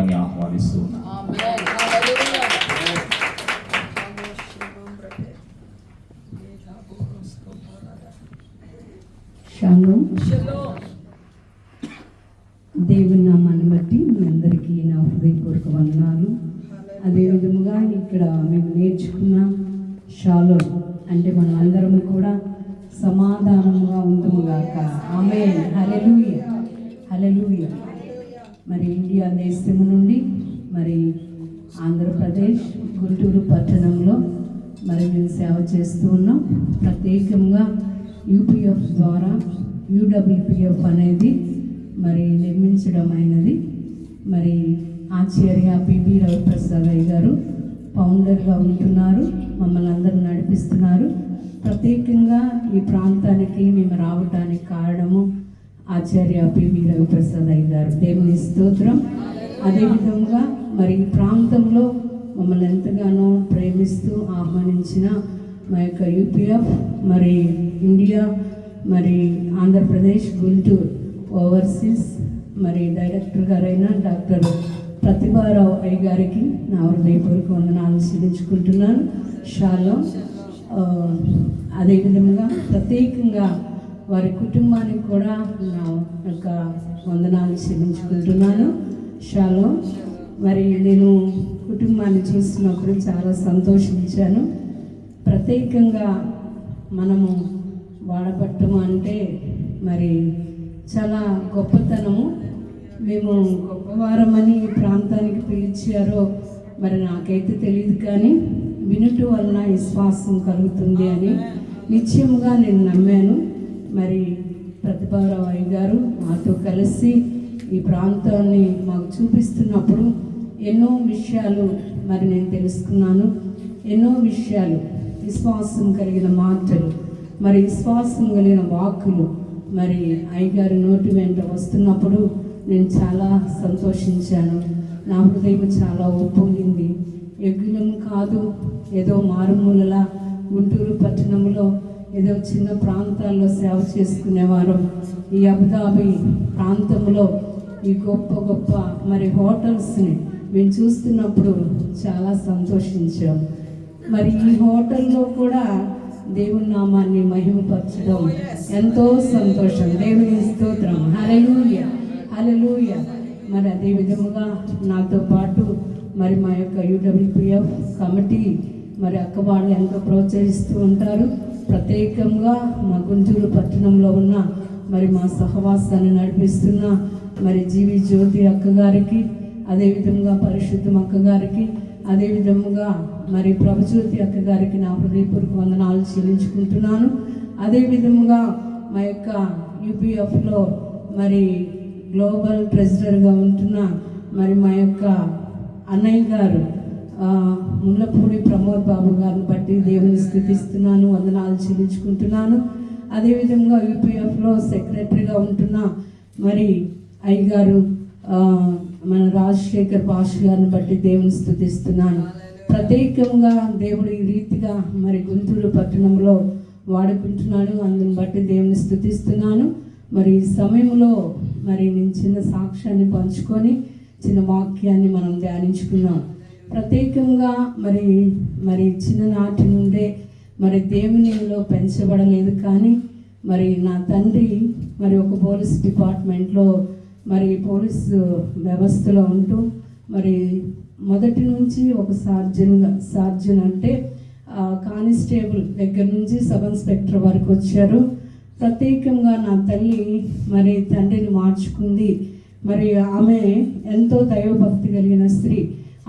మిమ్మల్ని ఆహ్వానిస్తూ ఉన్నాను. దేవుని నామాన్ని బట్టి మీ అందరికీ నా హృదయపూర్వక వందనాలు. అదేవిధముగా ఇక్కడ మేము నేర్చుకున్న షాలోమ్ అంటే మనం అందరం కూడా సమాధానముగా ఉందుముగాక. ఆమేన్. హల్లెలూయా, హల్లెలూయా. మరి ఇండియా దేశం నుండి మరి ఆంధ్రప్రదేశ్ గుంటూరు పట్టణంలో మరి మేము సేవ చేస్తూ ఉన్నాం. ప్రత్యేకంగా యూపీఎఫ్ ద్వారా యూడబ్ల్యూపీఎఫ్ అనేది మరి నిర్మించడం అయినది. మరి ఆచార్య పిబి రవిప్రసాద్ అయ్య గారు ఫౌండర్గా ఉంటున్నారు, మమ్మల్ని అందరూ నడిపిస్తున్నారు. ప్రత్యేకంగా ఈ ప్రాంతానికి మేము రావడానికి కారణము ఆచార్య పిబి రవిప్రసాద్ అయ్య గారు. దేవుని స్తోత్రం. అదేవిధంగా మరి ఈ ప్రాంతంలో మమ్మల్ని ఎంతగానో ప్రేమిస్తూ ఆహ్వానించిన మా యొక్క యూపీఎఫ్ మరి ఇండియా మరి ఆంధ్రప్రదేశ్ గుంటూరు ఓవర్సీస్ మరి డైరెక్టర్ గారైన డాక్టర్ ప్రతిభారావు అయ్య గారికి నా హృదయపూర్వక వందనాలు చెల్లించుకుంటున్నాను. షాలోమ్. అదేవిధంగా ప్రత్యేకంగా వారి కుటుంబానికి కూడా నా యొక్క వందనాలు చెల్లించుకుంటున్నాను. షాలోమ్. మరి నేను కుటుంబాన్ని చూసినప్పుడు చాలా సంతోషించాను. ప్రత్యేకంగా మనము వాడపట్టము అంటే మరి చాలా గొప్పతనము. మేము గొప్పవారమని ఈ ప్రాంతానికి పిలిచారో మరి నాకైతే తెలియదు, కానీ వినుట వలన విశ్వాసం కలుగుతుంది అని నిశ్చయముగా నేను నమ్మాను. మరి ప్రతిభారావు అయ్య గారు మాతో కలిసి ఈ ప్రాంతాన్ని మాకు చూపిస్తున్నప్పుడు ఎన్నో విషయాలు మరి నేను తెలుసుకున్నాను. ఎన్నో విషయాలు, విశ్వాసం కలిగిన మాటలు, మరి విశ్వాసం కలిగిన వాక్కులు మరి అయ్యగారి నోటి వెంట వస్తున్నప్పుడు నేను చాలా సంతోషించాను. నా హృదయం చాలా ఉప్పొంగింది. ఎగ్గులం కాదు, ఏదో మారుమూలలా గుంటూరు పట్టణంలో ఏదో చిన్న ప్రాంతాల్లో సేవ చేసుకునేవారు. ఈ అబుదాబి ప్రాంతంలో ఈ గొప్ప గొప్ప మరి హోటల్స్ని మేము చూస్తున్నప్పుడు చాలా సంతోషించాం. మరి ఈ హోటల్లో కూడా దేవుని నామాన్ని మహిమపరచడం ఎంతో సంతోషం. దేవుని స్తోత్రం. హల్లెలూయా, హల్లెలూయా. మరి అదే విధముగా నాతో పాటు మరి మా యొక్క యూడబ్ల్యూపీఎఫ్ కమిటీ మరి అక్క వాళ్ళు ఎంతో ప్రోత్సహిస్తూ ఉంటారు. ప్రత్యేకంగా మా గుంటూరు పట్టణంలో ఉన్న మరి మా సహవాసాన్ని నడిపిస్తున్న మరి జీవి జ్యోతి అక్క గారికి, అదేవిధంగా పరిశుద్ధం అక్క గారికి, అదేవిధముగా మరి ప్రభుజ్యోతి అక్క గారికి నా హృదయపూర్వక వందనాలు చెల్లించుకుంటున్నాను. అదేవిధముగా మా యొక్క యూపీఎఫ్లో మరి గ్లోబల్ ట్రెజరర్గా ఉంటున్న మరి మా యొక్క అన్నయ్య గారు ముళ్ళపూడి ప్రమోద్ బాబు గారిని బట్టి దేవుని స్థుతిస్తున్నాను, వందనాలు చెల్లించుకుంటున్నాను. అదేవిధంగా యూపీఎఫ్లో సెక్రటరీగా ఉంటున్న మరి అయ్యగారు మన రాజశేఖర్ భాష గారిని బట్టి దేవుని స్థుతిస్తున్నాను. ప్రత్యేకంగా దేవుడు ఈ రీతిగా మరి గుంటూరు పట్టణంలో వాడుకుంటున్నాడు, అందుని బట్టి దేవుని స్థుతిస్తున్నాను. మరి ఈ సమయంలో మరి నేను చిన్న సాక్ష్యాన్ని పంచుకొని చిన్న వాక్యాన్ని మనం ధ్యానించుకున్నాం. ప్రత్యేకంగా మరి మరి చిన్ననాటి నుండే మరి దేవునిలో పెంచబడలేదు, కానీ మరి నా తండ్రి మరి ఒక పోలీస్ డిపార్ట్మెంట్లో మరి పోలీసు వ్యవస్థలో ఉంటూ మరి మొదటి నుంచి ఒక సార్జన్ అంటే కానిస్టేబుల్ దగ్గర నుంచి సబ్ ఇన్స్పెక్టర్ వరకు వచ్చారు. ప్రత్యేకంగా నా తల్లి మరి తండ్రిని మార్చుకుంది. మరి ఆమె ఎంతో దైవభక్తి కలిగిన స్త్రీ.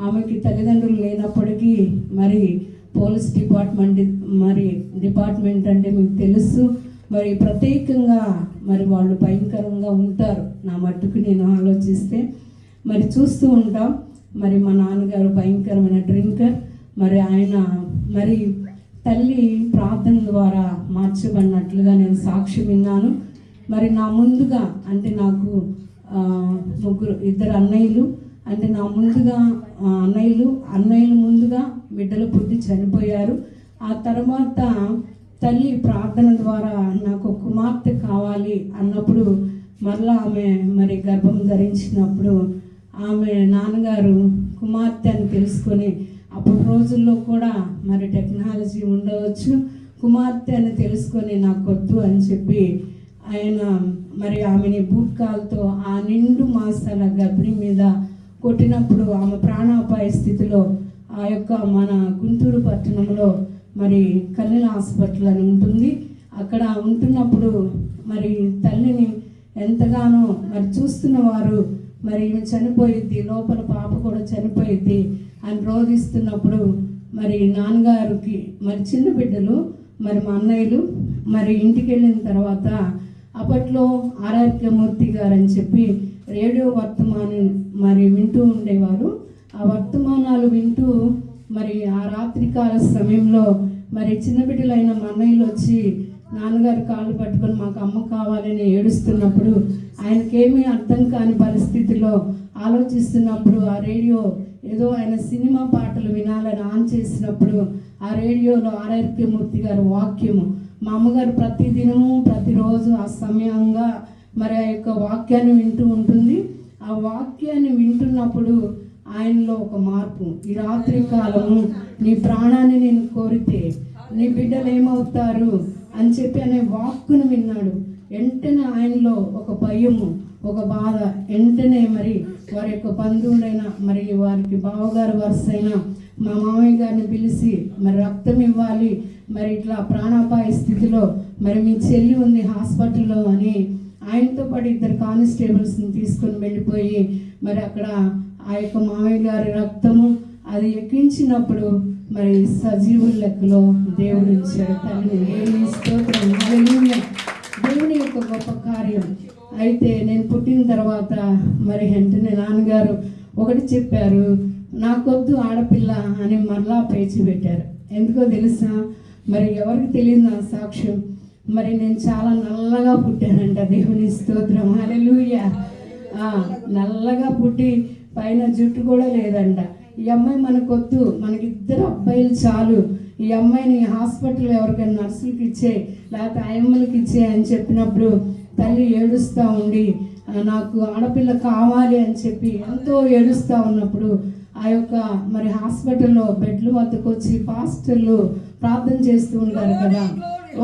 ఆమెకి తల్లిదండ్రులు లేనప్పటికీ మరి పోలీస్ డిపార్ట్మెంట్ అంటే మీకు తెలుసు. మరి ప్రత్యేకంగా మరి వాళ్ళు భయంకరంగా ఉంటారు. నా మట్టుకు నేను ఆలోచిస్తే మరి చూస్తూ ఉంటాం. మరి మా నాన్నగారు భయంకరమైన డ్రింకర్. మరి ఆయన మరి తల్లి ప్రార్థన ద్వారా మార్చబడినట్లుగా నేను సాక్ష్యం విన్నాను. మరి నా ముందుగా అంటే నాకు ఇద్దరు అన్నయ్యలు, అంటే నా ముందుగా అన్నయ్యలు ముందుగా బిడ్డలు పుట్టి చనిపోయారు. ఆ తర్వాత తల్లి ప్రార్థన ద్వారా నాకు కుమార్తె కావాలి అన్నప్పుడు మరలా ఆమె మరి గర్భం ధరించినప్పుడు ఆమె నాన్నగారు కుమార్తె అని తెలుసుకొని, అప్పుడు రోజుల్లో కూడా మరి టెక్నాలజీ ఉండవచ్చు, కుమార్తె అని తెలుసుకొని నాకొద్దు అని చెప్పి ఆయన మరి ఆమెని బూట్కాలతో ఆ నిండు మాసాల గర్భిణి మీద కొట్టినప్పుడు ఆమె ప్రాణాపాయ స్థితిలో ఆ యొక్క మన గుంటూరు పట్టణంలో మరి కన్నెల హాస్పిటల్ అని ఉంటుంది, అక్కడ ఉంటున్నప్పుడు మరి తల్లిని ఎంతగానో మరి చూస్తున్న వారు మరి ఈమె చనిపోయిద్ది, లోపల పాప కూడా చనిపోయిద్ది అని రోధిస్తున్నప్పుడు మరి నాన్నగారికి మరి చిన్న బిడ్డలు మరి మా అన్నయ్యలు మరి ఇంటికి వెళ్ళిన తర్వాత అప్పట్లో ఆర్ఆర్కే మూర్తి గారు అని చెప్పి రేడియో వర్తమానం మరి వింటూ ఉండేవారు. ఆ వర్తమానాలు వింటూ మరి ఆ రాత్రికాల సమయంలో మరి చిన్న బిడ్డలైన మా అన్నయ్యలు వచ్చి నాన్నగారు కాళ్ళు పట్టుకొని మాకు అమ్మ కావాలని ఏడుస్తున్నప్పుడు ఆయనకేమీ అర్థం కాని పరిస్థితిలో ఆలోచిస్తున్నప్పుడు ఆ రేడియో ఏదో ఆయన సినిమా పాటలు వినాలని ఆన్ చేసినప్పుడు ఆ రేడియోలో ఆర్ఆర్కే మూర్తి గారు వాక్యము, మా అమ్మగారు ప్రతిదినము ప్రతిరోజు ఆ సమయంగా మరి ఆ యొక్క వాక్యాన్ని వింటూ ఉంటుంది. ఆ వాక్యాన్ని వింటున్నప్పుడు ఆయనలో ఒక మార్పు, ఈ రాత్రి కాలము నీ ప్రాణాన్ని నేను కోరితే నీ బిడ్డలు ఏమవుతారు అని చెప్పి అనే వాక్కును విన్నాడు. వెంటనే ఆయనలో ఒక భయము, ఒక బాధ, వెంటనే మరి వారి యొక్క బంధువులైన మరి వారికి బావగారు వరుస అయిన మా మామయ్య గారిని పిలిచి మరి రక్తం ఇవ్వాలి, మరి ఇట్లా ప్రాణాపాయ స్థితిలో మరి మీ చెల్లి ఉంది హాస్పిటల్లో అని ఆయనతో పాటు 2 కానిస్టేబుల్స్ని తీసుకొని వెళ్ళిపోయి మరి అక్కడ ఆ యొక్క మామయ్య గారి రక్తము అది ఎక్కించినప్పుడు మరి సజీవుల లెక్కలో దేవుడు ఇచ్చాడు. తల్లిని దేవుని స్తోత్రం, హల్లెలూయా, దేవుని యొక్క గొప్ప కార్యం. అయితే నేను పుట్టిన తర్వాత మరి వెంటనే నాన్నగారు ఒకటి చెప్పారు, నాకొద్దు ఆడపిల్ల అని మరలా పేచి పెట్టారు. ఎందుకో తెలుసా, మరి ఎవరికి తెలియదు నా సాక్ష్యం, మరి నేను చాలా నల్లగా పుట్టానంట. దేవుని స్తోత్రం, హల్లెలూయా. నల్లగా పుట్టి పైన జుట్టు కూడా లేదంట. ఈ అమ్మాయి మనకొద్దు, మనకి 2 అబ్బాయిలు చాలు, ఈ అమ్మాయిని హాస్పిటల్ ఎవరికైనా నర్సులకి ఇచ్చే లేకపోతే ఆయమ్మలకి ఇచ్చే అని చెప్పినప్పుడు తల్లి ఏడుస్తూ ఉండి నాకు ఆడపిల్ల కావాలి అని చెప్పి ఎంతో ఏడుస్తూ ఉన్నప్పుడు ఆ యొక్క మరి హాస్పిటల్లో బెడ్ల వద్దకు వచ్చి పాస్టర్లు ప్రార్థన చేస్తూ ఉంటారు కదా,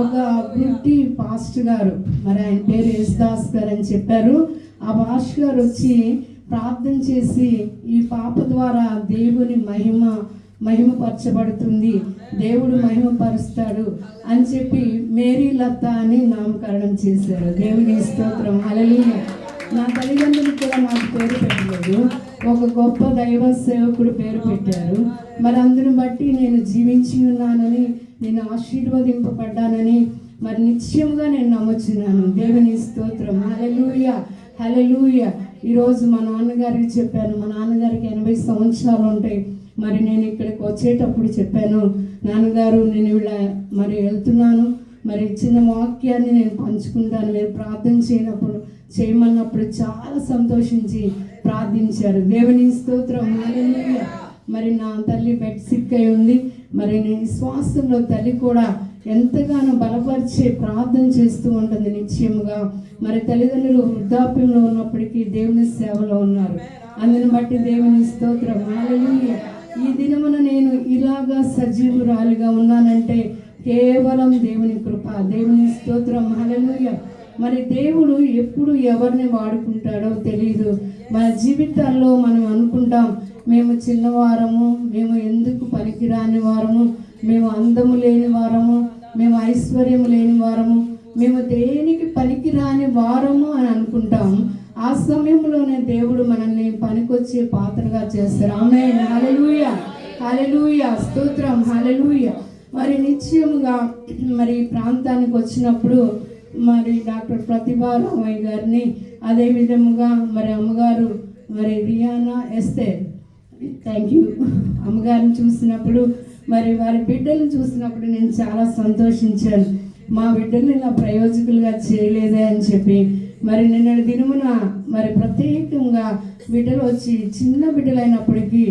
ఒక గుడ్డి పాస్టర్ గారు, మరి ఆయన పేరు యేసుదాస్ గారు అని చెప్పారు. ఆ పాస్టర్ గారు వచ్చి ప్రార్థన చేసి ఈ పాప ద్వారా దేవుని మహిమపరచబడుతుంది, దేవుడు మహిమపరుస్తాడు అని చెప్పి మేరీ లత అని నామకరణం చేశారు. దేవుని స్తోత్రం, హల్లెలూయా. నా తల్లిదండ్రులు కూడా నాకు పేరు పెట్టలేదు, ఒక గొప్ప దైవ సేవకుడు పేరు పెట్టారు. మరి అందుని బట్టి నేను జీవించి ఉన్నానని, నేను ఆశీర్వదింపబడ్డానని మరి నిశ్చయంగా నేను నమ్ముచున్నాను. దేవుని స్తోత్రం, హల్లెలూయా, హల్లెలూయా. ఈరోజు మా నాన్నగారికి చెప్పాను, మా నాన్నగారికి 80 సంవత్సరాలు ఉంటాయి. మరి నేను ఇక్కడికి వచ్చేటప్పుడు చెప్పాను, నాన్నగారు నేను ఇలా మరి వెళ్తున్నాను, మరి చిన్న వాక్యాన్ని నేను పంచుకుంటాను, నేను ప్రార్థన చేయమన్నప్పుడు చాలా సంతోషించి ప్రార్థించారు. దేవుని స్తోత్రం, హల్లెలూయా. మరి నా తల్లి బెడ్ సిక్ అయి ఉంది, మరి నేను శ్వాసంలో తల్లి కూడా ఎంతగానో బలపరిచే ప్రార్థన చేస్తూ ఉంటుంది నిశ్చయముగా. మరి తల్లిదండ్రులు వృద్ధాప్యంలో ఉన్నప్పటికీ దేవుని సేవలో ఉన్నారు. అందుని బట్టి దేవుని స్తోత్రం, హల్లెలూయా. ఈ దినమున నేను ఇలాగా సజీవురాలిగా ఉన్నానంటే కేవలం దేవుని కృప. దేవుని స్తోత్రం, హల్లెలూయా. మరి దేవుడు ఎప్పుడు ఎవరిని వాడుకుంటాడో తెలియదు. మన జీవితాల్లో మనం అనుకుంటాం, మేము చిన్నవారము, మేము ఎందుకు పనికిరాని వారము, మేము అందము లేని వారము, మేము ఐశ్వర్యం లేని వారము, మేము దేనికి పనికిరాని వారము అని అనుకుంటాం. ఆ సమయంలోనే దేవుడు మనల్ని పనికొచ్చే పాత్రగా చేస్తారు. ఆమేన్, హల్లెలూయా, హల్లెలూయా, స్తోత్రం, హల్లెలూయా. మరి నిశ్చయముగా మరి ప్రాంతానికి వచ్చినప్పుడు మరి డాక్టర్ ప్రతిభా రామయ్య గారిని, అదే విధముగా మరి అమ్మగారు మరి రియానా ఎస్తేర్, థ్యాంక్ యూ, అమ్మగారిని చూసినప్పుడు మరి వారి బిడ్డలను చూసినప్పుడు నేను చాలా సంతోషించాను. మా బిడ్డల్ని ఇలా ప్రయోజకులుగా చేయలేదే అని చెప్పి. మరి నిన్నటి దినమున మరి ప్రత్యేకంగా బిడ్డలు వచ్చి చిన్న బిడ్డలైనప్పటికీ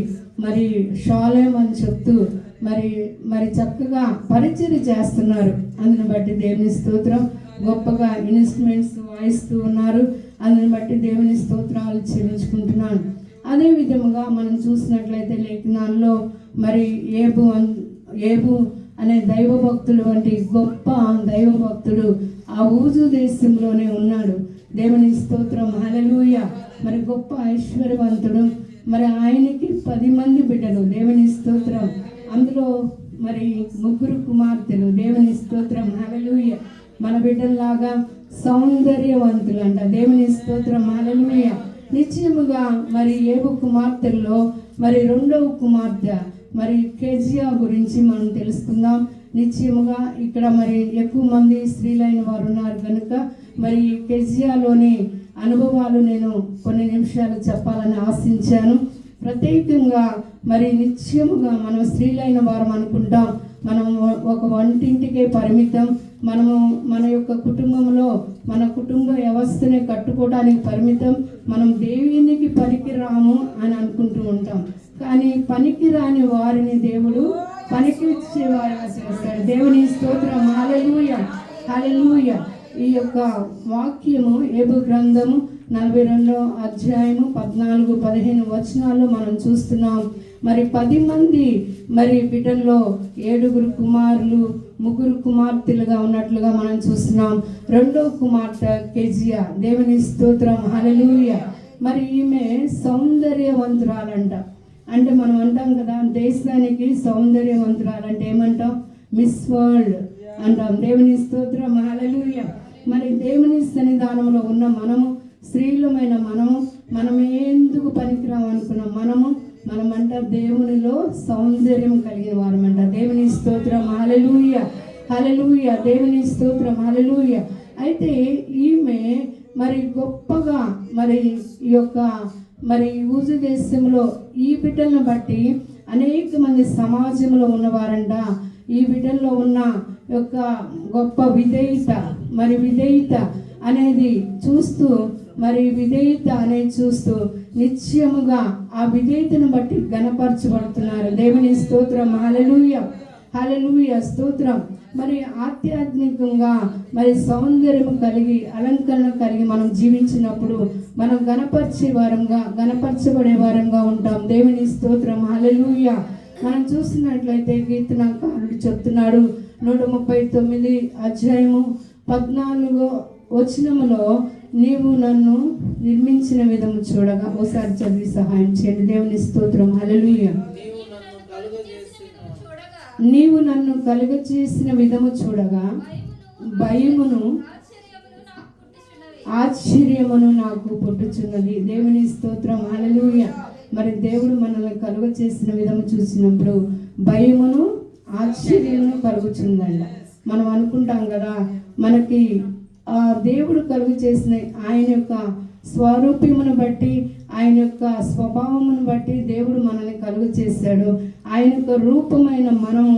మరి షాలేం అని చెప్తూ మరి చక్కగా పరిచర్య చేస్తున్నారు. అందుని బట్టి దేవుని స్తోత్రం. గొప్పగా ఇన్స్ట్రుమెంట్స్ వాయిస్తూ ఉన్నారు. అందుని బట్టి దేవుని స్తోత్రాలు చెల్లించుకుంటున్నాను. అదే విధముగా మనం చూసినట్లయితే లేఖనాల్లో మరి ఏబు అనే దైవభక్తుడు వంటి గొప్ప దైవభక్తుడు ఆ ఊజు దేశంలోనే ఉన్నాడు. దేవుని స్తోత్రం, హల్లెలూయా. మరి గొప్ప ఐశ్వర్యవంతుడు, మరి ఆయనకి 10 మంది బిడ్డలు. దేవుని స్తోత్రం. అందులో మరి 3 కుమార్తెలు. దేవుని స్తోత్రం, హల్లెలూయా. మన బిడ్డల్లాగా సౌందర్యవంతులు అంట. దేవుని స్తోత్రం, హల్లెలూయా. నిశ్చయముగా మరి ఏబు కుమార్తెల్లో మరి 2వ కుమార్తె మరి కెజియా గురించి మనం తెలుసుకుందాం. నిశ్చయముగా ఇక్కడ మరి ఎక్కువ మంది స్త్రీలైన వారు ఉన్నారు కనుక మరి కెజియాలోని అనుభవాలు నేను కొన్ని నిమిషాలు చెప్పాలని ఆశించాను. ప్రత్యేకంగా మరి నిత్యముగా మనం స్త్రీలైన వారం అనుకుంటాం, మనం ఒక వంటింటికే పరిమితం, మనము మన యొక్క కుటుంబంలో మన కుటుంబ వ్యవస్థని కట్టుకోవడానికి పరిమితం, మనం దేవునికి పనికిరాము అని అనుకుంటూ ఉంటాం. కానీ పనికిరాని వారిని దేవుడు పనికిచ్చేవారుగా చేస్తాడు. దేవుని స్తోత్రం, హల్లెలూయా, హల్లెలూయా. ఈ యొక్క వాక్యము ఏబు గ్రంథము 42వ అధ్యాయము 14-15 వచనాల్లో మనం చూస్తున్నాం. మరి 10 మంది మరి బిడ్డల్లో 7 కుమారులు 3 కుమార్తెలుగా ఉన్నట్లుగా మనం చూస్తున్నాం. 2వ కుమార్తె కెజియా. దేవుని స్తోత్రం, హల్లెలూయా. మరి ఈమె సౌందర్యవంతురాలంట. అంటే మనం అంటాం కదా, దేశానికి సౌందర్యవంతురాలంటే ఏమంటాం? మిస్ వరల్డ్ అంటాం. దేవుని స్తోత్రం, హల్లెలూయా. మరి దేవుని సన్నిధానంలో ఉన్న మనము, స్త్రీలమైన మనం ఎందుకు పనికిరాం అనుకున్నాం? మనమంట దేవునిలో సౌందర్యం కలిగిన వారమంట. దేవుని స్తోత్రం, హల్లెలూయా, హల్లెలూయా. దేవుని స్తోత్రం, హల్లెలూయా. అయితే ఈమె మరి గొప్పగా మరి ఈ యొక్క మరి ఊజు దేశంలో ఈ బిడ్డలను బట్టి అనేక మంది సమాజంలో ఉన్నవారంట ఈ బిడ్డల్లో ఉన్న యొక్క గొప్ప విధేయత, మరి విధేయత అనేది చూస్తూ నిత్యముగా ఆ విధేయతను బట్టి ఘనపరచబడుతున్నారు. దేవుని స్తోత్రం, హల్లెలూయా, హల్లెలూయా, స్తోత్రం. మరి ఆధ్యాత్మికంగా మరి సౌందర్యం కలిగి అలంకరణ కలిగి మనం జీవించినప్పుడు మనం గణపరచబడే వారంగా ఉంటాం. దేవుని స్తోత్రం, హల్లెలూయా. మనం చూసినట్లయితే కీర్తనకారుడు చెప్తున్నాడు 139 అధ్యాయము 14వ వచనములో, నీవు నన్ను నిర్మించిన విధము చూడగా. ఒకసారి చదివి సహాయం చేయండి. దేవుని స్తోత్రం, హల్లెలూయా. నీవు నన్ను కలుగచేసిన విధము చూడగా భయమును ఆశ్చర్యమును నాకు పుట్టుచున్నది. దేవుని స్తోత్రం, హల్లెలూయా. మరి దేవుడు మనల్ని కలుగ చేసిన విధము చూసినప్పుడు భయమును ఆశ్చర్యమును కలుగుతుందంట. మనం అనుకుంటాం కదా, మనకి ఆ దేవుడు కలుగు చేసిన ఆయన యొక్క స్వరూపమును బట్టి, ఆయన యొక్క స్వభావమును బట్టి దేవుడు మనల్ని కలుగు చేశాడు. ఆయన యొక్క రూపమైన మనం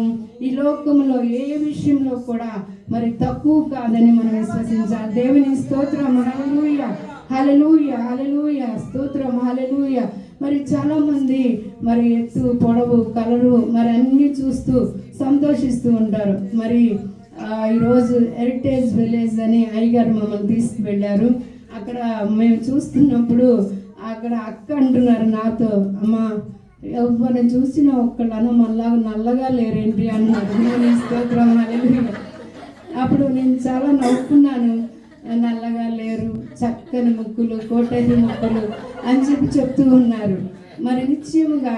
ఈ లోకంలో ఏ విషయంలో కూడా మరి తక్కువ కాదని మనం విశ్వసించాలి. దేవుని స్తోత్రం, హల్లెలూయా, హల్లెలూయా, హల్లెలూయా, స్తోత్రం, హల్లెలూయా. మరి చాలా మంది మరి ఎత్తు, పొడవు, కలరు మరి అన్ని చూస్తూ సంతోషిస్తూ ఉంటారు. మరి ఈరోజు హెరిటేజ్ విలేజ్ అని అయ్యగారు మమ్మల్ని తీసుకువెళ్ళారు. అక్కడ మేము చూస్తున్నప్పుడు అక్కడ అక్క అంటున్నారు నాతో, అమ్మ ఎవరిని చూసిన ఒక్కళ్ళను మళ్ళా నల్లగా లేరేంటి అన్నారు. నేను స్తోత్రం, హల్లెలూయా. అప్పుడు నేను చాలా నవ్వుకున్నాను. నల్లగా లేరు, చక్కని ముక్కులు, కోటేరి ముక్కులు అని చెప్తూ ఉన్నారు. మరి నిశ్చయముగా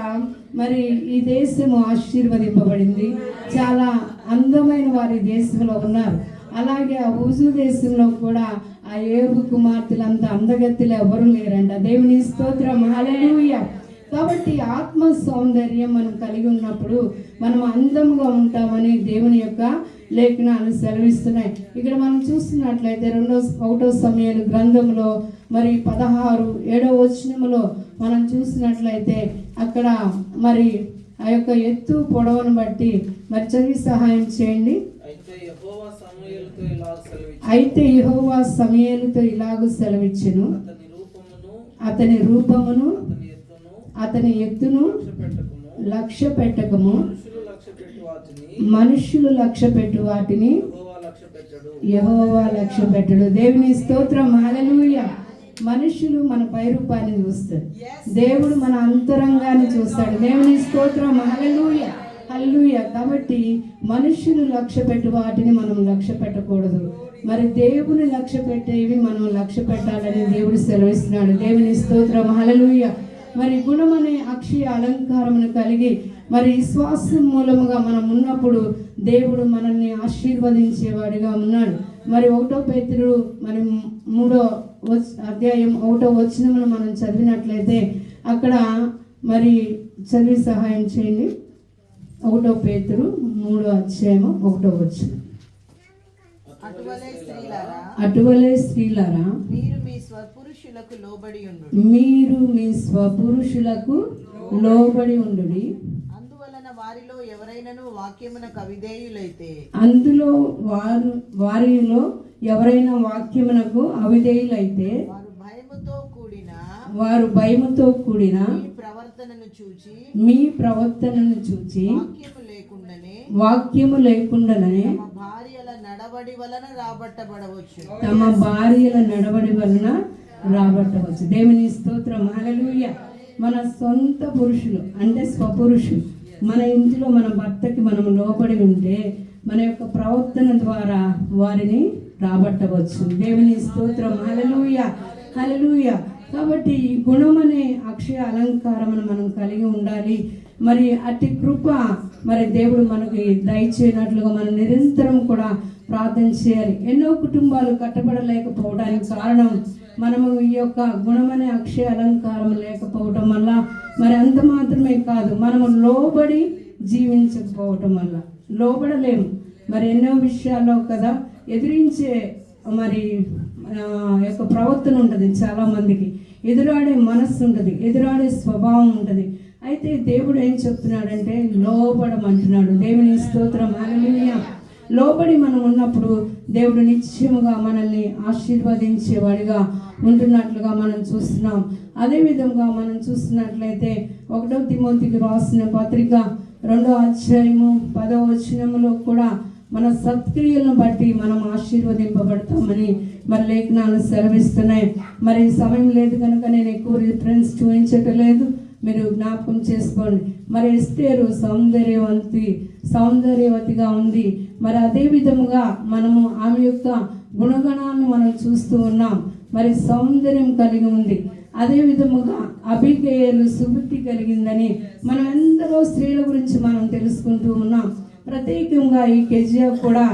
మరి ఈ దేశము ఆశీర్వదింపబడింది. చాలా అందమైన వారి దేశంలో ఉన్నారు. అలాగే ఆ ఊజు దేశంలో కూడా ఆ ఏబు కుమార్తెలంతా అందగత్తెలు ఎవరు లేరంట. దేవుని స్తోత్రం, హల్లెలూయా. కాబట్టి ఆత్మ సౌందర్యం మనం కలిగి ఉన్నప్పుడు మనం అందంగా ఉంటామని దేవుని యొక్క లేఖనాలు సెలవిస్తున్నాయి. ఇక్కడ మనం చూస్తున్నట్లయితే 1వ సమూయేలు గ్రంథంలో మరి 16:7 వచనములో మనం చూసినట్లయితే అక్కడ మరి ఆ యొక్క ఎత్తు పొడవును బట్టి మరి చదివి సహాయం చేయండి. అయితే యెహోవా సమూయేలుతో ఇలాగూ సెలవిచ్చెను, అతని రూపమును అతని ఎత్తును లక్ష్య పెట్టకము, మనుషులు లక్ష్య పెట్టు వాటిని యెహోవా లక్ష్య పెట్టడు. దేవుని స్తోత్రం, హల్లెలూయా. మనుషులు మన పై రూపాన్ని చూస్తారు, దేవుడు మన అంతరంగాన్ని చూస్తాడు. దేవుని స్తోత్రం, హల్లెలూయా హల్లెలూయా. కాబట్టి మనుషులు లక్ష్య పెట్టి వాటిని మనం లక్ష్య పెట్టకూడదు. మరి దేవుని లక్ష్య పెట్టేవి మనం లక్ష్య పెట్టాలని దేవుడు సెలవిస్తున్నాడు. దేవుని స్తోత్రం, హల్లెలూయా. మరి గుణం అనే అక్షయ అలంకారమును కలిగి మరి విశ్వాసం మూలముగా మనం ఉన్నప్పుడు దేవుడు మనల్ని ఆశీర్వదించేవాడిగా ఉన్నాడు. మరి 1 పేతురు మరి 3వ అధ్యాయం 1వ వచనమును మనం చదివినట్లయితే అక్కడ మరి చదివి సహాయం చేయండి. 1 పేతురు 3వ అధ్యాయం 1వ వచనం. అటువలే స్త్రీలారా మీరు మీ స్వపురుషులకు లోబడి ఉండుడి. అందువలన వారిలో ఎవరైనాను వాక్యమునకు అవిధేయులైతే వారిలో ఎవరైనా వాక్యమునకు అవిధేయులైతే వారు భయముతో కూడిన మీ ప్రవర్తనను చూచి వాక్యము లేకుండానే తమ భార్యల నడవడి వలన రాబట్టవచ్చు. దేవుని స్తోత్రం, హల్లెలూయా. మన సొంత పురుషులు అంటే స్వపురుషులు మన ఇంటిలో మన భర్తకి మనం లోబడి ఉంటే మన యొక్క ప్రవర్తన ద్వారా వారిని రాబట్టవచ్చు. దేవుని స్తోత్రం, హల్లెలూయా హల్లెలూయా. కాబట్టి ఈ గుణం అనే అక్షయ అలంకారమును మనం కలిగి ఉండాలి. మరి అట్టి కృప మరి దేవుడు మనకి దయచేయనట్లుగా మనం నిరంతరం కూడా ప్రార్థన చేయాలి. ఎన్నో కుటుంబాలు కట్టబడలేకపోవడానికి కారణం మనము ఈ యొక్క గుణమనే అక్షయ అలంకారం లేకపోవటం వల్ల, మరి అంత మాత్రమే కాదు మనము లోబడి జీవించకపోవటం వల్ల. లోబడలేము మరి ఎన్నో విషయాల్లో కదా, ఎదిరించే మరి యొక్క ప్రవర్తన ఉంటుంది, చాలామందికి ఎదురాడే మనస్సు ఉంటుంది, ఎదురాడే స్వభావం ఉంటుంది. అయితే దేవుడు ఏం చెప్తున్నాడంటే లోబడమంటున్నాడు. దేవుని స్తోత్రం, హల్లెలూయా. లోబడి మనం ఉన్నప్పుడు దేవుడు నిశ్చయముగా మనల్ని ఆశీర్వదించేవాడిగా ఉంటున్నట్లుగా మనం చూస్తున్నాం. అదేవిధంగా మనం చూస్తున్నట్లయితే 1 తిమోతికి రాసిన పత్రిక 2వ అధ్యాయము 10వ వచనములో కూడా మన సత్క్రియలను బట్టి మనం ఆశీర్వదింపబడతామని మరి లేఖనాలు సెలవిస్తున్నాయి. మరి సమయం లేదు కనుక నేను ఎక్కువ రిఫరెన్స్ చూపించటం లేదు, మీరు జ్ఞాపకం చేసుకోండి. మరి ఎస్తేరు సౌందర్యవతిగా ఉంది. మరి అదే విధముగా మనము ఆమె యొక్క గుణగణాలను మనం చూస్తూ ఉన్నాం. మరి సౌందర్యం కలిగి ఉంది. అదే విధముగా అబిగయలు సుబుద్ధి కలిగిందని మనం ఎందరో స్త్రీల గురించి మనం తెలుసుకుంటూ ఉన్నాం. ప్రత్యేకంగా ఈ కెజియా కూడా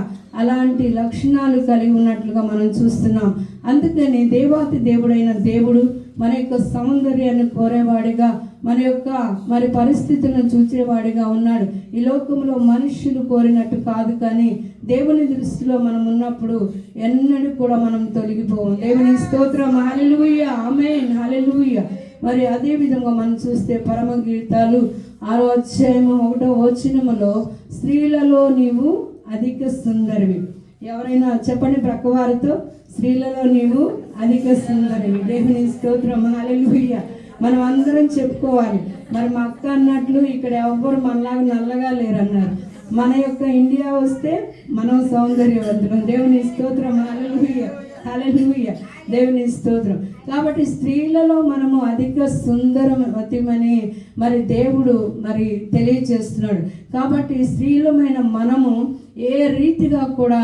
అలాంటి లక్షణాలు కలిగి ఉన్నట్లుగా మనం చూస్తున్నాం. అందుకని దేవాతి దేవుడైన దేవుడు మన యొక్క సౌందర్యాన్ని కోరేవాడిగా, మన యొక్క మరి పరిస్థితులను చూసేవాడిగా ఉన్నాడు. ఈ లోకంలో మనుష్యులు కోరినట్టు కాదు, కానీ దేవుని దృష్టిలో మనం ఉన్నప్పుడు ఎన్నడూ కూడా మనం తొలగిపోము. దేవుని స్తోత్రం, హల్లెలూయా ఆమేన్ హల్లెలూయా. మరి అదే విధంగా మనం చూస్తే పరమ గీతాలు 6వ అధ్యాయము 1వ వచనములో స్త్రీలలో నీవు అధిక సుందరివి. ఎవరైనా చెప్పండి ప్రక్కవారితో, స్త్రీలలో నీవు అధిక సుందరివి. దేవుని స్తోత్రం, హల్లెలూయా. మనం అందరం చెప్పుకోవాలి. మరి మా అక్క అన్నట్లు ఇక్కడ ఎవ్వరు మనలాగా నల్లగా లేరన్నారు. మన యొక్క ఇండియా వస్తే మనం సౌందర్యవంతులం. దేవుని స్తోత్రం, హల్లెలూయా హల్లెలూయా. దేవుని స్తోత్రం. కాబట్టి స్త్రీలలో మనము అధిక సుందరవతిమని మరి దేవుడు మరి తెలియజేస్తున్నాడు. కాబట్టి స్త్రీలమైన మనము ఏ రీతిగా కూడా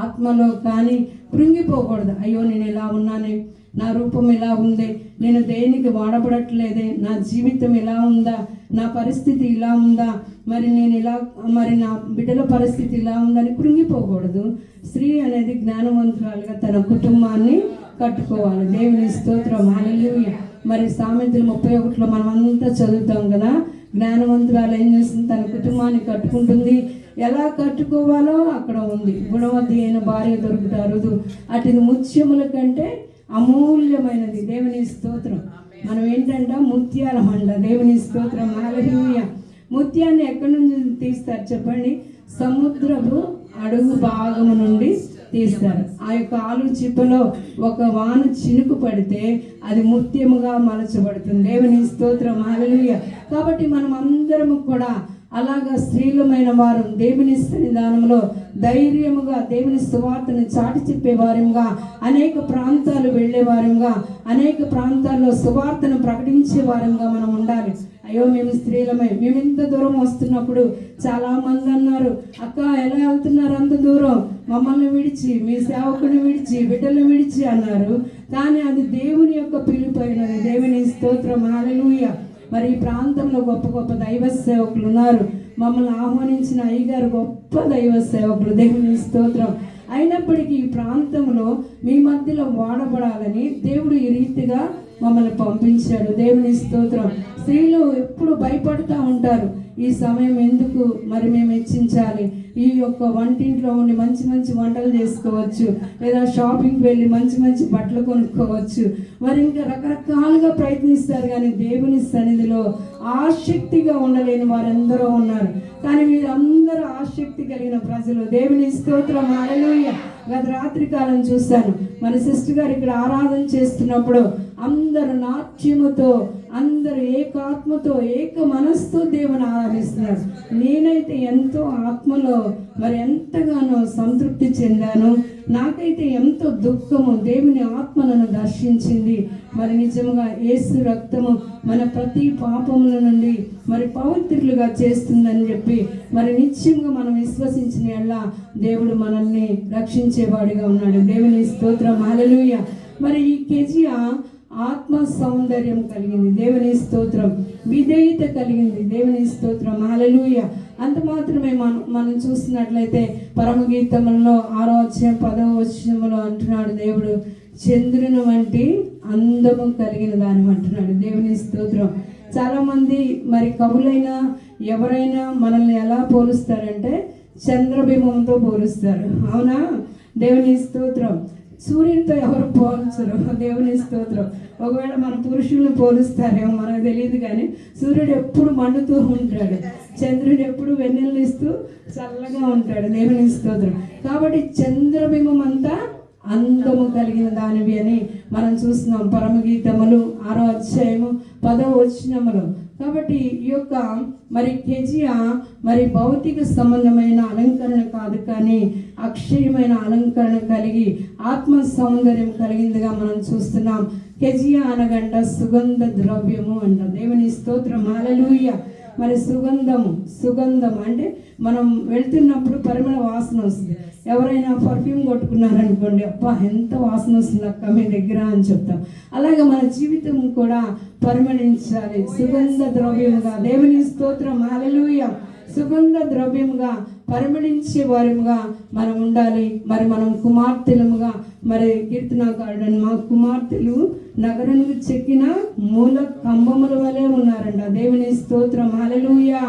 ఆత్మలో కానీ కృంగిపోకూడదు. అయ్యో నేను ఇలా ఉన్నానే, నా రూపం ఇలా ఉంది, నేను దేనికి వాడబడట్లేదే, నా జీవితం ఇలా ఉందా, నా పరిస్థితి ఇలా ఉందా, మరి నేను ఇలా, మరి నా బిడ్డల పరిస్థితి ఇలా ఉందని కృంగిపోకూడదు. స్త్రీ అనేది జ్ఞానవంతురాలుగా తన కుటుంబాన్ని కట్టుకోవాలి. దేవుని స్తోత్రం, హల్లెలూయా. మరి సామెతలు 31లో మనం అంతా చదువుతాం కదా, జ్ఞానవంతురాలు ఏం చేస్తుంది, తన కుటుంబాన్ని కట్టుకుంటుంది. ఎలా కట్టుకోవాలో అక్కడ ఉంది. గుణవతి అయిన భార్య దొరుకుట అరుదు, అటుది ముత్యముల కంటే అమూల్యమైనది. దేవుని స్తోత్రం. మనం ఏంటంట, ముత్యాల మండ. దేవుని స్తోత్రం, హల్లెలూయా. ముత్యాన్ని ఎక్కడి నుంచి తీస్తారు చెప్పండి? సముద్రపు అడుగు భాగము నుండి తీస్తారు. ఆ యొక్క ఆలు చిప్పలో ఒక వాన చినుకు పడితే అది ముత్యముగా మలచబడుతుంది. దేవుని స్తోత్రం, హల్లెలూయా. కాబట్టి మనం అందరము కూడా అలాగా స్త్రీలమైన వారు దేవుని సన్నిధానంలో ధైర్యముగా దేవుని సువార్తను చాటి చెప్పే వారంగా, అనేక ప్రాంతాలు వెళ్ళే వారంగా, అనేక ప్రాంతాల్లో సువార్తను ప్రకటించే వారంగా మనం ఉండాలి. అయ్యో మేము స్త్రీలమే, మేము ఇంత దూరం వస్తున్నప్పుడు చాలా మంది అన్నారు, అక్క ఎలా వెళ్తున్నారు అంత దూరం, మమ్మల్ని విడిచి, మీ సేవకుని విడిచి, బిడ్డలు విడిచి అన్నారు. కానీ అది దేవుని యొక్క పిలుపు అయినది. దేవుని స్తోత్రం, హల్లెలూయా. మరి ఈ ప్రాంతంలో గొప్ప గొప్ప దైవ సేవకులు ఉన్నారు. మమ్మల్ని ఆహ్వానించిన అయ్యగారు గొప్ప దైవ సేవకులు, దేవుని స్తోత్రం. అయినప్పటికీ ఈ ప్రాంతంలో మీ మధ్యలో వాడబడాలని దేవుడు ఈ రీతిగా మమ్మల్ని పంపించాడు. దేవుని స్తోత్రం. స్త్రీలు ఎప్పుడు భయపడుతూ ఉంటారు, ఈ సమయం ఎందుకు మరి మేము హెచ్చించాలి, ఈ యొక్క వంటింట్లో ఉండి మంచి మంచి వంటలు చేసుకోవచ్చు, లేదా షాపింగ్కి వెళ్ళి మంచి మంచి బట్టలు కొనుక్కోవచ్చు, మరి ఇంకా రకరకాలుగా ప్రయత్నిస్తారు. కానీ దేవుని సన్నిధిలో ఆసక్తిగా ఉండలేని వారెందరో ఉన్నారు. కానీ వీరందరూ ఆసక్తి కలిగిన ప్రజలు. దేవుని స్తోత్రం, హల్లెలూయా. గత రాత్రి కాలం చూశాను, మన సిస్టర్ గారు ఇక్కడ ఆరాధన చేస్తున్నప్పుడు అందరు నాట్యముతో, అందరు ఏకాత్మతో, ఏక మనస్తో దేవుని ఆరాధిస్తున్నారు. నేనైతే ఎంతో ఆత్మలో మరి ఎంతగానో సంతృప్తి చెందాను. నాకైతే ఎంతో దుఃఖము, దేవుని ఆత్మ నన్ను దర్శించింది. మరి నిజంగా యేసు రక్తము మన ప్రతి పాపముల నుండి మరి పవిత్రులుగా చేస్తుందని చెప్పి మరి నిత్యంగా మనం విశ్వసించిన యెడల దేవుడు మనల్ని రక్షించేవాడిగా ఉన్నాడు. దేవుని స్తోత్రం, హల్లెలూయా. మరి ఈ కెజియా ఆత్మ సౌందర్యం కలిగింది. దేవుని స్తోత్రం. విధేయత కలిగింది. దేవుని స్తోత్రం, హల్లెలూయా. అంత మాత్రమే మనం చూస్తున్నట్లయితే పరమగీతములలో 6వ అధ్యాయం 10వ వచనములో అంటున్నాడు దేవుడు, చంద్రుని వంటి అందము కలిగిన దాని అంటున్నాడు. దేవుని స్తోత్రం. చాలామంది మరి కవులైనా ఎవరైనా మనల్ని ఎలా పోలుస్తారంటే చంద్రబింబంతో పోలుస్తారు. అవునా? దేవుని స్తోత్రం. సూర్యునితో ఎవరు పోల్చరు. దేవుని స్తోత్రం. ఒకవేళ మన పురుషుల్ని పోలుస్తారేమో మనకు తెలియదు, కానీ సూర్యుడు ఎప్పుడు మండుతూ ఉంటాడు, చంద్రుడు ఎప్పుడు వెన్నెలను ఇస్తూ చల్లగా ఉంటాడు. దేవుని స్తోత్రం. కాబట్టి చంద్రబింబం అంతా అందము కలిగిన దానివి అని మనం చూస్తున్నాం పరమగీతములు 6వ అధ్యాయము 10వ వచనములో. కాబట్టి ఈ యొక్క మరి కెజియా మరి భౌతిక సంబంధమైన అలంకరణ కాదు, కానీ అక్షయమైన అలంకరణ కలిగి ఆత్మ సౌందర్యం కలిగిందిగా మనం చూస్తున్నాం. కెజియా అనగంట సుగంధ ద్రవ్యము అంట. దేవుని స్తోత్రం, హల్లెలూయా. మరి సుగంధం అంటే మనం వెళ్తున్నప్పుడు పరిమళ వాసన వస్తుంది. ఎవరైనా పర్ఫ్యూమ్ కొట్టుకున్నారనుకోండి, అబ్బా ఎంత వాసన వస్తుంది అక్క మీ దగ్గర అని చెప్తాం. అలాగే మన జీవితం కూడా పరిమళించాలి సుగంధ ద్రవ్యముగా. దేవుని స్తోత్రం, హల్లెలూయా. సుగంధ ద్రవ్యముగా పరిమళించే వారముగా మనం ఉండాలి. మరి మనం కుమార్తెలముగా, మరి కీర్తనాకారుడు మా కుమార్తెలు నగరానికి చెక్కిన మూల కంబముల వలె ఉన్నారంట. దేవుని స్తోత్రం, హల్లెలూయా.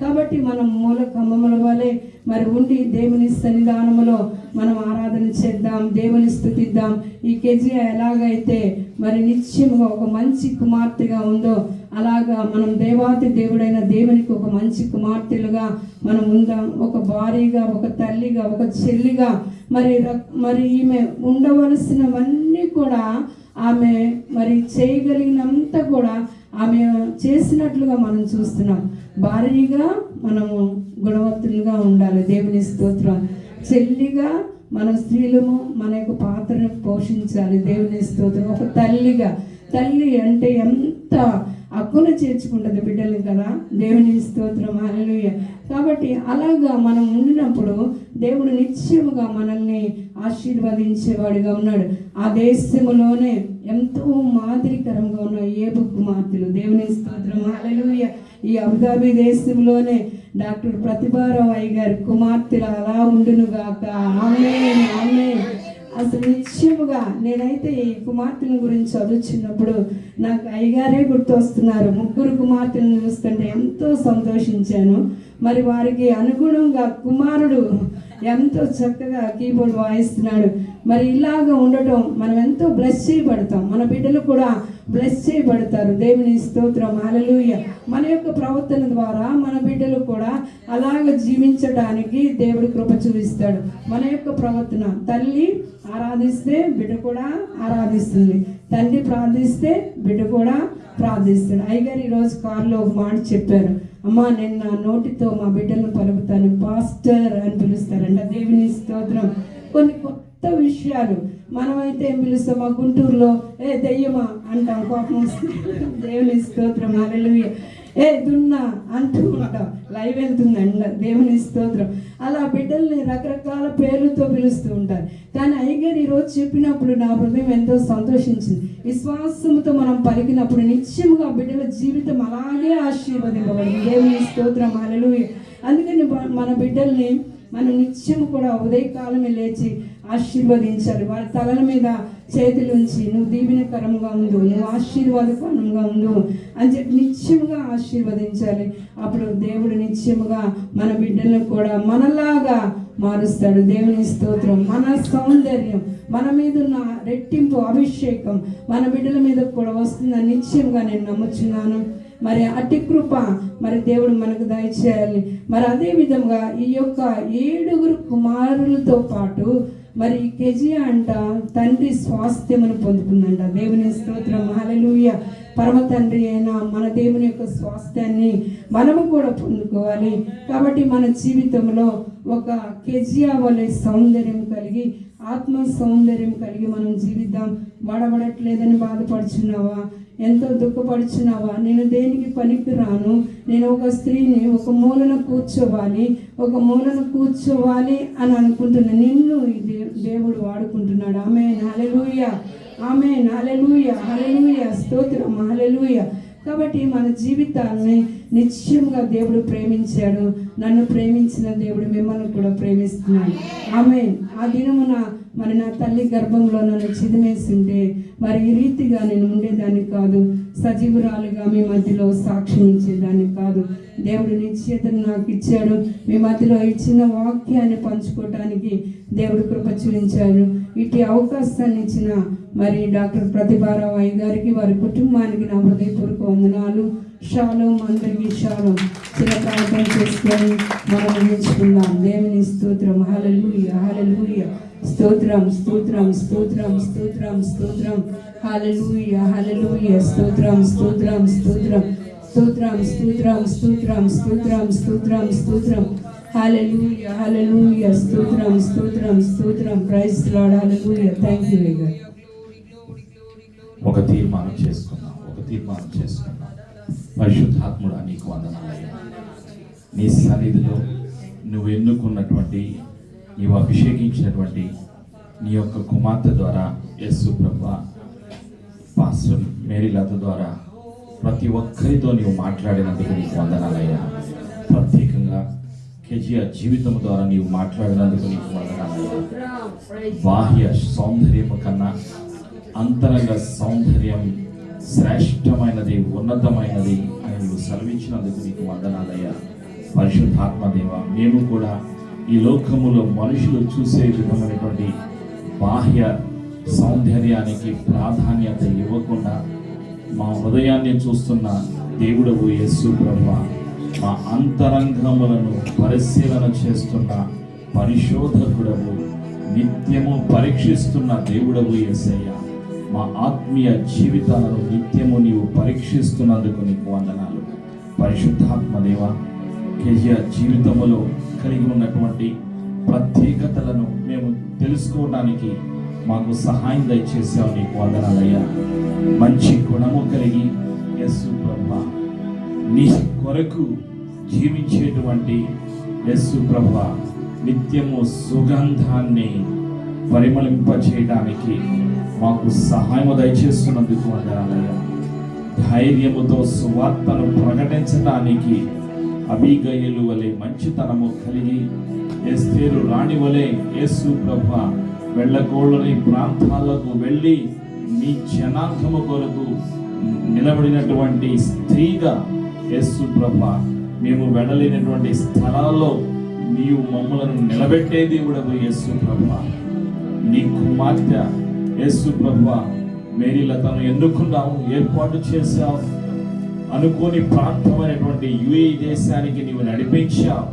కాబట్టి మనం మూల కంబముల వలె మరి ఉండి దేవుని సన్నిధానములో మనం ఆరాధన చేద్దాం, దేవుని స్తుతిద్దాం. ఈ కెజియా ఎలాగైతే మరి నిత్యముగా ఒక మంచి కుమార్తెగా ఉందో, అలాగా మనం దేవాతి దేవుడైన దేవునికి ఒక మంచి కుమార్తెలుగా మనం ఉందాం. ఒక భార్యగా, ఒక తల్లిగా, ఒక చెల్లిగా మరి ఈమె ఉండవలసినవన్నీ కూడా ఆమె మరి చేయగలిగినంత కూడా ఆమె చేసినట్లుగా మనం చూస్తున్నాం. భార్యగా మనము గుణవంతులుగా ఉండాలి. దేవుని స్తోత్రం. చెల్లిగా మన స్త్రీలము మన యొక్క పాత్రను పోషించాలి. దేవుని స్తోత్రం. ఒక తల్లిగా, తల్లి అంటే ఎంత హక్కున చేర్చుకుంటుంది బిడ్డల్ని కదా. దేవుని స్తోత్రం, హల్లెలూయా. కాబట్టి అలాగా మనం ఉండినప్పుడు దేవుడు నిత్యముగా మనల్ని ఆశీర్వదించేవాడిగా ఉన్నాడు. ఆ దేశములోనే ఎంతో మాదిరికరంగా ఉన్న ఏబు కుమార్తెలు. దేవుని స్తోత్రం, హల్లెలూయా. ఈ అబుదాబి దేశంలోనే డాక్టర్ ప్రతిభారావు అయ్యగారి కుమార్తెలు అలా ఉండునుగాక. ఆమేన్, ఆమేన్. అసలు నిత్యముగా నేనైతే ఈ కుమార్తెల గురించి చదువుతున్నప్పుడు నాకు అయ్యగారే గుర్తొస్తున్నారు. 3 కుమార్తెలను చూస్తుంటే ఎంతో సంతోషించాను. మరి వారికి అనుగుణంగా కుమారుడు ఎంతో చక్కగా కీబోర్డ్ వాయిస్తున్నాడు. మరి ఇలాగా ఉండటం మనం ఎంతో బ్లెస్ చేయబడతాం. మన బిడ్డలు కూడా బ్లెస్ చేయబడతారు. దేవుని స్తోత్రం, హల్లెలూయా. మన యొక్క ప్రవర్తన ద్వారా మన బిడ్డలు కూడా అలాగ జీవించడానికి దేవుడు కృప చూపిస్తాడు. మన యొక్క ప్రవర్తన, తల్లి ఆరాధిస్తే బిడ్డ కూడా ఆరాధిస్తుంది. తండ్రి ప్రార్థిస్తే బిడ్డ కూడా ప్రార్థిస్తాడు. అయ్యగారు ఈరోజు కారులో ఒక మాట చెప్పారు, అమ్మా నేను నా నోటితో మా బిడ్డలను పలుకుతాను, పాస్టర్ అని పిలుస్తారంట. దేవుని స్తోత్రం. కొన్ని కొత్త విషయాలు మనమైతే ఏం పిలుస్తాం, మా గుంటూరులో దెయ్యమా అంటాం, కోపం వస్తుంది. దేవుని స్తోత్రం, హల్లెలూయా. దున్నా అంటూ ఉంటాం, లైవ్ వెళ్తుందండ. దేవుని స్తోత్రం. అలా బిడ్డల్ని రకరకాల పేర్లతో పిలుస్తూ ఉంటారు. కానీ అయ్యగారు ఈరోజు చెప్పినప్పుడు నా హృదయం ఎంతో సంతోషించింది. విశ్వాసంతో మనం పలికినప్పుడు నిత్యముగా బిడ్డల జీవితం అలాగే ఆశీర్వదింపబడింది. దేవుని స్తోత్రం, హల్లెలూయా. అందుకని మన బిడ్డల్ని మనం నిత్యం కూడా ఉదయకాలమే లేచి ఆశీర్వదించాలి. వారి తలల మీద చేతులు ఉంచి నువ్వు దీవెనకరంగా ఉండు, నువ్వు ఆశీర్వాదకరంగా ఉండు అని చెప్పి నిత్యముగా ఆశీర్వదించాలి. అప్పుడు దేవుడు నిత్యముగా మన బిడ్డలను కూడా మనలాగా మారుస్తాడు. దేవుని స్తోత్రం. మన సౌందర్యం, మన మీద ఉన్న రెట్టింపు అభిషేకం మన బిడ్డల మీద కూడా వస్తుందని నిత్యంగా నేను నమ్ముచున్నాను. మరి అట్టి కృప మరి దేవుడు మనకు దయచేయాలి. మరి అదే విధంగా ఈ యొక్క 7 కుమారులతో పాటు మరి కెజియా అంట తండ్రి స్వాస్థ్యమును పొందుకుందంట. దేవుని స్తోత్రం, హల్లెలూయా. పరమ తండ్రి అయిన మన దేవుని యొక్క స్వాస్థ్యాన్ని మనము కూడా పొందుకోవాలి. కాబట్టి మన జీవితంలో ఒక కెజియా వలె సౌందర్యం కలిగి, ఆత్మ సౌందర్యం కలిగి మనం జీవిద్దాం. వాడబడట్లేదని బాధపడుచున్నావా? ఎంతో దుఃఖపడుచున్నావా? నేను దేనికి పనికి రాను, నేను ఒక స్త్రీని ఒక మూలన కూర్చోవాలి అని అనుకుంటున్నా. నిన్ను దేవుడు వాడుకుంటున్నాడు. ఆమేన్, హల్లెలూయా, ఆమేన్, హల్లెలూయా, హల్లెలూయా, స్తోత్రం, హల్లెలూయా. కాబట్టి మన జీవితాన్ని నిశ్చయంగా దేవుడు ప్రేమించాడు. నన్ను ప్రేమించిన దేవుడు మిమ్మల్ని కూడా ప్రేమిస్తున్నాడు. ఆమేన్. ఆ దినమున మరి నా తల్లి గర్భంలో నన్ను చిదిమేసింటే మరి ఈ రీతిగా నేను ఉండేదాన్ని కాదు, సజీవురాలుగా మీ మధ్యలో సాక్ష్యం ఇచ్చేదాన్ని కాదు. దేవుడు నిశ్చయతను నాకు ఇచ్చాడు. మీ మధ్యలో ఇచ్చిన వాక్యాన్ని పంచుకోవటానికి దేవుడు కృప చూపించాడు. ఇటు అవకాశాన్ని ఇచ్చిన మరి డాక్టర్ ప్రతిభారావు అయ్య గారికి, వారి కుటుంబానికి నా హృదయపూర్వక వందనాలు. షాలోమ్, అందరికీ షాలోమ్. చిన్న ప్రార్థన చేసుకొని మనం ముగించుకుందాం. దేవుని స్తోత్రం, హల్లెలూయా, హల్లెలూయా, స్తోత్రం, స్తోత్రం, స్తోత్రం, స్తోత్రం, స్తోత్రం, హల్లెలూయా, హల్లెలూయా, స్తోత్రం, స్తోత్రం, స్తోత్రం, స్తోత్రం, స్తోత్రం, స్తోత్రం, స్తోత్రం, స్తోత్రం, స్తోత్రం, హల్లెలూయా, హల్లెలూయా, స్తోత్రం, స్తోత్రం, స్తోత్రం. ప్రైజ్ లార్డ్, హల్లెలూయా. థాంక్యూ అయ్యా. ఒక తీర్మానం చేసుకున్నాం. పరిశుద్ధాత్ముడా, నీకు వందనాలయ్యా. నీ సన్నిధిలో నువ్వు ఎన్నుకున్నటువంటి, నీవు అభిషేకించినటువంటి నీ యొక్క కుమార్తె ద్వారా యేసు ప్రభువా, పాస్టర్ మేరీలత ద్వారా ప్రతి ఒక్కరితో నీవు మాట్లాడినందుకు నీకు వందనాలయ్యా. ప్రత్యేకంగా కెజియా జీవితం ద్వారా నీవు మాట్లాడినందుకు నీకు వందనాలయ్యా. బాహ్య సౌందర్యము కన్నా అంతరంగ సౌందర్యం శ్రేష్టమైనది, ఉన్నతమైనది అని నువ్వు సెలవించినందుకు నీకు వందనాలయ్యా. పరిశుద్ధాత్మదేవ, మేము కూడా ఈ లోకములో మనుషులు చూసే విధమైనటువంటి బాహ్య సౌందర్యానికి ప్రాధాన్యత ఇవ్వకుండా మా హృదయాన్ని చూస్తున్న దేవుడవు యేసు ప్రభువా, మా అంతరంగములను పరిశీలన చేస్తున్న పరిశోధకుడవు, నిత్యము పరీక్షిస్తున్న దేవుడవు యేసయ్య. మా ఆత్మీయ జీవితాలను నిత్యము నీవు పరీక్షిస్తున్నందుకు నీకు వందనాలు. పరిశుద్ధాత్మదేవ, కెజియా జీవితంలో కలిగి ఉన్నటువంటి ప్రత్యేకతలను మేము తెలుసుకోవడానికి మాకు సహాయం దయచేసావు, నీకు వందనాలయ్యా. మంచి గుణము కలిగి యేసు ప్రభువా, నీ కొరకు జీవించేటువంటి యేసు ప్రభువా, నిత్యము సుగంధాన్ని పరిమళింపచేయడానికి మాకు సహాయము దయచేస్తున్నందుకు వందనాలయ్యా. ధైర్యముతో సువార్తను ప్రకటించడానికి అబీగయలు వలె మంచితనము కలిగి, ఎస్తేరు రాణి వలె యేసు ప్రభువా వెళ్ళకూడని ప్రాంతాలకు వెళ్ళి నీ జనాంగము కొరకు నిలబడినటువంటి స్త్రీగా యేసు ప్రభువా, మేము వెళ్ళలేనటువంటి స్థలాల్లో నీవు మమ్మలను నిలబెట్టే దేవుడవు యేసు ప్రభువా. నీ కుమార్తె యేసు ప్రభువా మేరీలతను ఎన్నుకున్నావు, ఏర్పాటు చేశావు. అనుకోని ప్రాంతమైనటువంటి యుఏఈ దేశానికి నీవు నడిపించావు.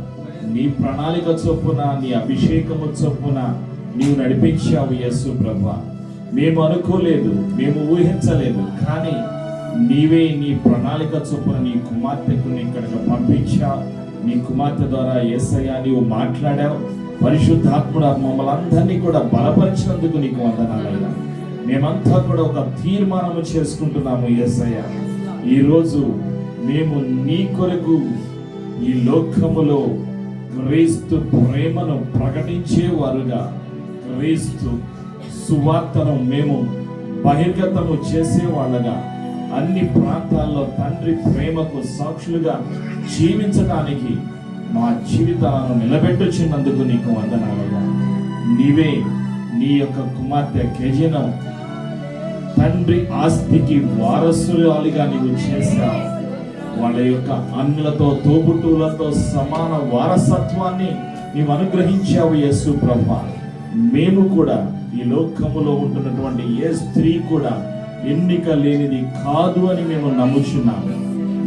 నీ ప్రణాళిక చొప్పున, నీ అభిషేకము చొప్పున నీవు నడిపించావు యేసు ప్రభువా. మేము అనుకోలేదు, మేము ఊహించలేదు, కానీ నీవే నీ ప్రణాళిక చొప్పున నీ కుమార్తెకు ఇక్కడికి పంపించావు. నీ కుమార్తె ద్వారా యేసయ్య నీవు మాట్లాడావు. పరిశుద్ధాత్ముడు మమ్మల్ని అందరినీ కూడా బలపరిచినందుకు నీకు వందనాలయ్యా. మేమంతా కూడా ఒక తీర్మానము చేసుకుంటున్నాము యేసయ్య, ఈరోజు మేము నీ కొరకు ఈ లోకములో క్రీస్తు ప్రేమను ప్రకటించేవారుగా, క్రీస్తు సువార్తను మేము బహిర్గతము చేసేవాళ్ళగా, అన్ని ప్రాంతాల్లో తండ్రి ప్రేమకు సాక్షులుగా జీవించడానికి మా జీవితాలను నిలబెట్టుచున్నందుకు నీకు వందనాలయ్యా. నీవే నీ యొక్క కుమార్తె కెజిను తండ్రి ఆస్తికి వారసురాలిగా నీవు చేశావు. వాళ్ళ యొక్క అన్నులతో తోబుట్టువులతో సమాన వారసత్వాన్ని నీవు అనుగ్రహించావు యేసు ప్రభువా. మేము కూడా ఈ లోకములో ఉంటున్నటువంటి ఏ స్త్రీ కూడా ఎన్నిక లేనిది కాదు అని మేము నమ్ముచున్నాము.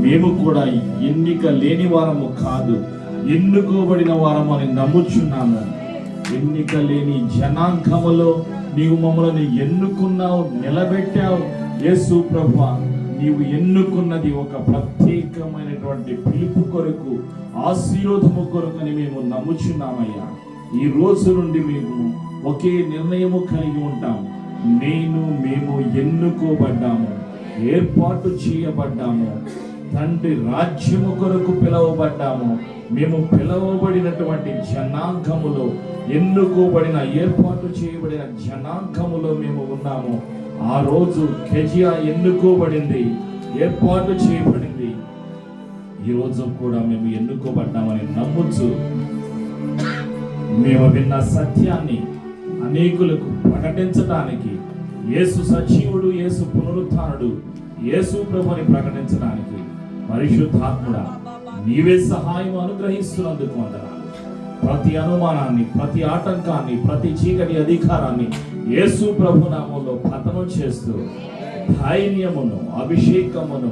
మేము కూడా ఎన్నిక లేని వారము కాదు, ఎన్నుకోబడిన వారము అని నమ్ముచున్నాము. ఎన్నిక లేని జనాంగములో నీవు మమ్మల్ని ఎన్నుకున్నావు, నిలబెట్టావు యేసు ప్రభువా. నీవు ఎన్నుకున్నది ఒక ప్రత్యేకమైనటువంటి పిలుపు కొరకు, ఆశీర్వాదము కొరకు అని మేము నమ్ముచున్నామయ్యా. ఈ రోజు నుండి మేము ఒకే నిర్ణయము కలిగి ఉంటాం. మేము ఎన్నుకోబడ్డాము, ఏర్పాటు చేయబడ్డాము, తండ్రి రాజ్యము కొరకు పిలువబడ్డాము. మేము పిలువబడినటువంటి జనాంగములో, ఎన్నుకోబడిన ఏర్పాటు చేయబడిన జనాంగములో మేము ఉన్నాము. ఆ రోజు కెజియా ఎన్నుకోబడింది, ఏర్పాటు చేయబడింది. ఈ రోజు కూడా మేము ఎన్నుకోబడ్డామని నమ్ముచు మేము విన్న సత్యాన్ని అనేకులకు ప్రకటించడానికి, యేసు సజీవుడు, యేసు పునరుత్థానుడు, యేసు ప్రభుని ప్రకటించడానికి పరిశుద్ధాత్ముడా నీవే సహాయం అనుగ్రహిస్తున్నందుకు వందనాలు. ప్రతి అనుమానాన్ని, ప్రతి ఆటంకాన్ని, ప్రతి చీకటి అధికారాన్ని యేసు ప్రభు నామములో పతనం చేస్తూ ధైర్యమును, అభిషేకమును,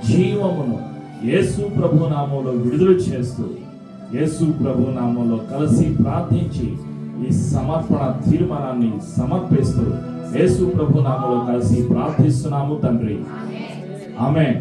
జీవమును యేసు ప్రభు నామములో విడుదల చేస్తూ, యేసు ప్రభు నామములో కలిసి ప్రార్థించి ఈ సమర్పణ తీర్మానాన్ని సమర్పిస్తూ యేసు ప్రభు నామములో కలిసి ప్రార్థిస్తున్నాము తండ్రి. ఆమేన్.